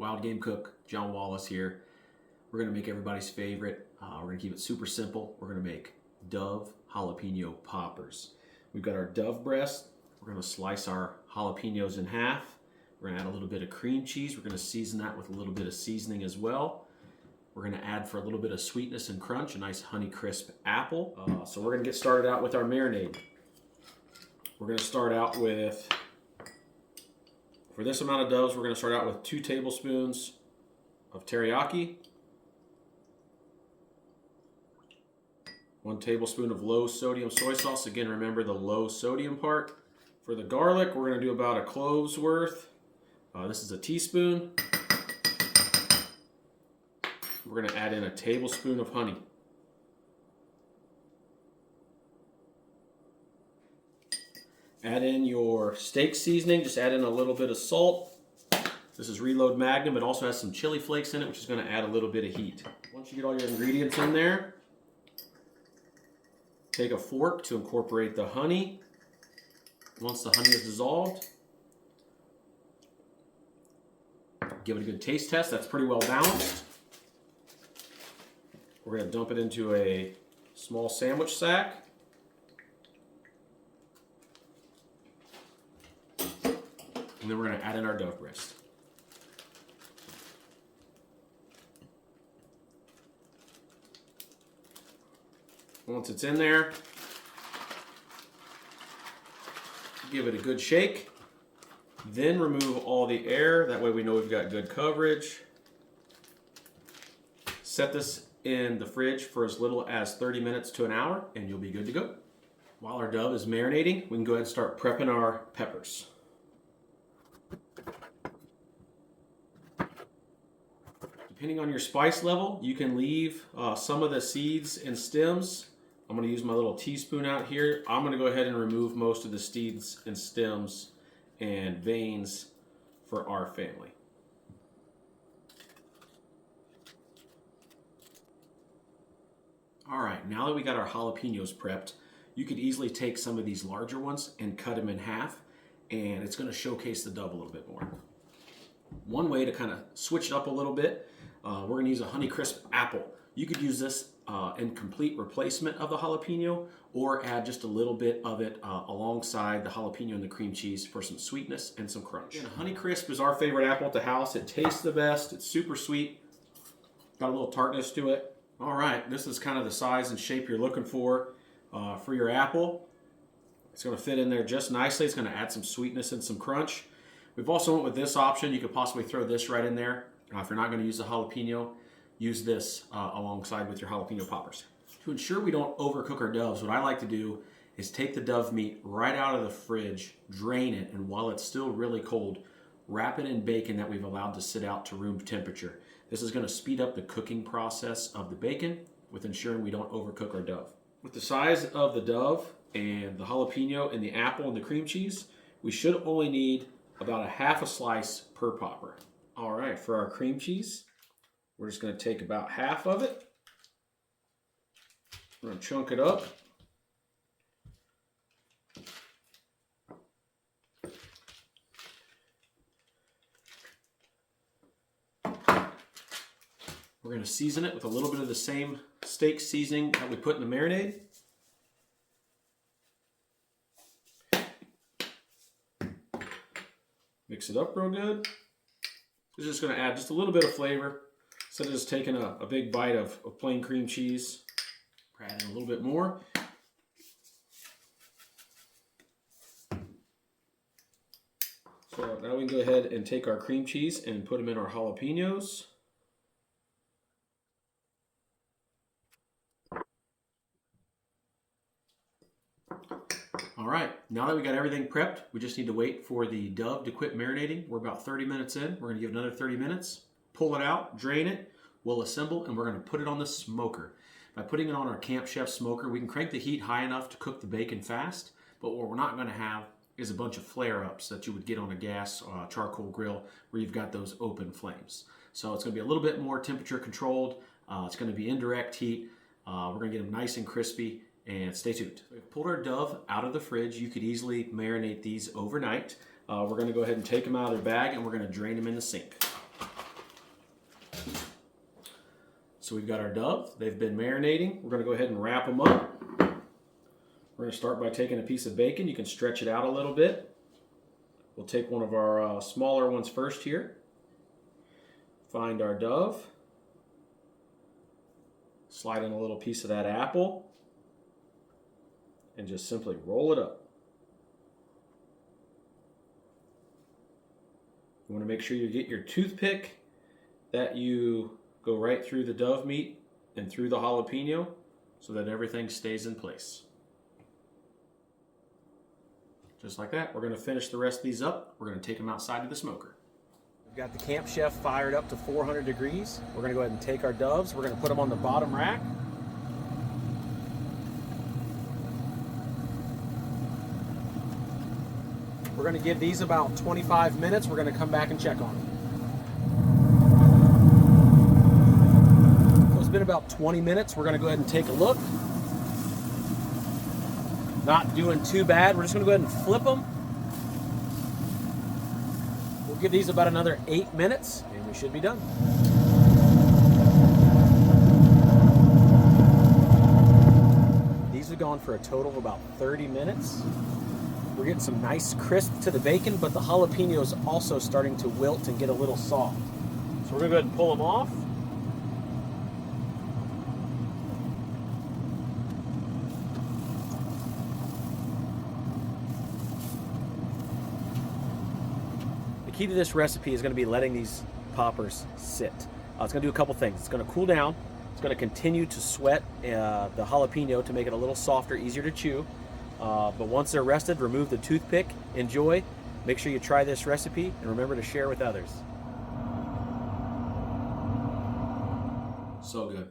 Wild Game Cook, John Wallace here. We're gonna make everybody's favorite. We're gonna keep it super simple. We're gonna make Dove jalapeno poppers. We've got our Dove breast. We're gonna slice our jalapenos in half. We're gonna add a little bit of cream cheese. We're gonna season that with a little bit of seasoning as well. We're gonna add, for a little bit of sweetness and crunch, a nice Honey Crisp apple. So we're gonna get started out with our marinade. We're gonna start out with, for this amount of doves, we're gonna start out with 2 tablespoons of teriyaki, 1 tablespoon of low sodium soy sauce. Again, remember the low sodium part. For the garlic, we're gonna do about a clove's worth. This is a teaspoon. We're gonna add in a tablespoon of honey. Add in your steak seasoning, just add in a little bit of salt. This is Reload Magnum. It also has some chili flakes in it, which is gonna add a little bit of heat. Once you get all your ingredients in there, take a fork to incorporate the honey. Once the honey is dissolved, give it a good taste test. That's pretty well balanced. We're gonna dump it into a small sandwich sack. And then we're gonna add in our Dove breast. Once it's in there, give it a good shake. Then remove all the air. That way we know we've got good coverage. Set this in the fridge for as little as 30 minutes to an hour, and you'll be good to go. While our Dove is marinating, we can go ahead and start prepping our peppers. Depending on your spice level, you can leave some of the seeds and stems. I'm going to use my little teaspoon out here. I'm going to go ahead and remove most of the seeds and stems and veins for our family. All right, now that we got our jalapenos prepped, you could easily take some of these larger ones and cut them in half, and it's going to showcase the Dove a little bit more. One way to kind of switch it up a little bit, we're going to use a Honey Crisp apple. You could use this in complete replacement of the jalapeno, or add just a little bit of it alongside the jalapeno and the cream cheese for some sweetness and some crunch. And Honey Crisp is our favorite apple at the house. It tastes the best. It's super sweet. Got a little tartness to it. All right, this is kind of the size and shape you're looking for your apple. It's going to fit in there just nicely. It's going to add some sweetness and some crunch. We've also went with this option. You could possibly throw this right in there. If you're not going to use the jalapeno, use this alongside with your jalapeno poppers. To ensure we don't overcook our doves, what I like to do is take the Dove meat right out of the fridge, drain it, and while it's still really cold, wrap it in bacon that we've allowed to sit out to room temperature. This is going to speed up the cooking process of the bacon with ensuring we don't overcook our Dove. With the size of the Dove and the jalapeno and the apple and the cream cheese, we should only need about a half a slice per popper. All right, for our cream cheese, we're just going to take about half of it. We're going to chunk it up. We're going to season it with a little bit of the same steak seasoning that we put in the marinade. Mix it up real good. This is just going to add just a little bit of flavor. Instead of just taking a big bite of plain cream cheese, we're adding a little bit more. So now we can go ahead and take our cream cheese and put them in our jalapenos. All right, now that we got everything prepped, we just need to wait for the Dove to quit marinating. We're about 30 minutes in. We're gonna give it another 30 minutes, pull it out, drain it, we'll assemble, and we're gonna put it on the smoker. By putting it on our Camp Chef smoker, we can crank the heat high enough to cook the bacon fast, but what we're not gonna have is a bunch of flare-ups that you would get on a gas charcoal grill where you've got those open flames. So it's gonna be a little bit more temperature controlled. It's gonna be indirect heat. We're gonna get them nice and crispy. And stay tuned. We've pulled our Dove out of the fridge. You could easily marinate these overnight. We're going to go ahead and take them out of their bag and we're going to drain them in the sink. So we've got our Dove. They've been marinating. We're going to go ahead and wrap them up. We're going to start by taking a piece of bacon. You can stretch it out a little bit. We'll take one of our smaller ones first here. Find our Dove. Slide in a little piece of that apple. And just simply roll it up. You want to make sure you get your toothpick, that you go right through the Dove meat and through the jalapeno so that everything stays in place. Just like that. We're going to finish the rest of these up. We're going to take them outside to the smoker. We've got the Camp Chef fired up to 400 degrees. We're going to go ahead and take our Doves. We're going to put them on the bottom rack. We're going to give these about 25 minutes. We're going to come back and check on them. So it's been about 20 minutes. We're going to go ahead and take a look. Not doing too bad. We're just going to go ahead and flip them. We'll give these about another 8 minutes and we should be done. These have gone for a total of about 30 minutes. We're getting some nice crisp to the bacon, but the jalapeno is also starting to wilt and get a little soft. So we're going to go ahead and pull them off. The key to this recipe is going to be letting these poppers sit. It's going to do a couple things. It's going to cool down. It's going to continue to sweat the jalapeno to make it a little softer, easier to chew. But once they're rested, remove the toothpick. Enjoy. Make sure you try this recipe and remember to share with others. So good.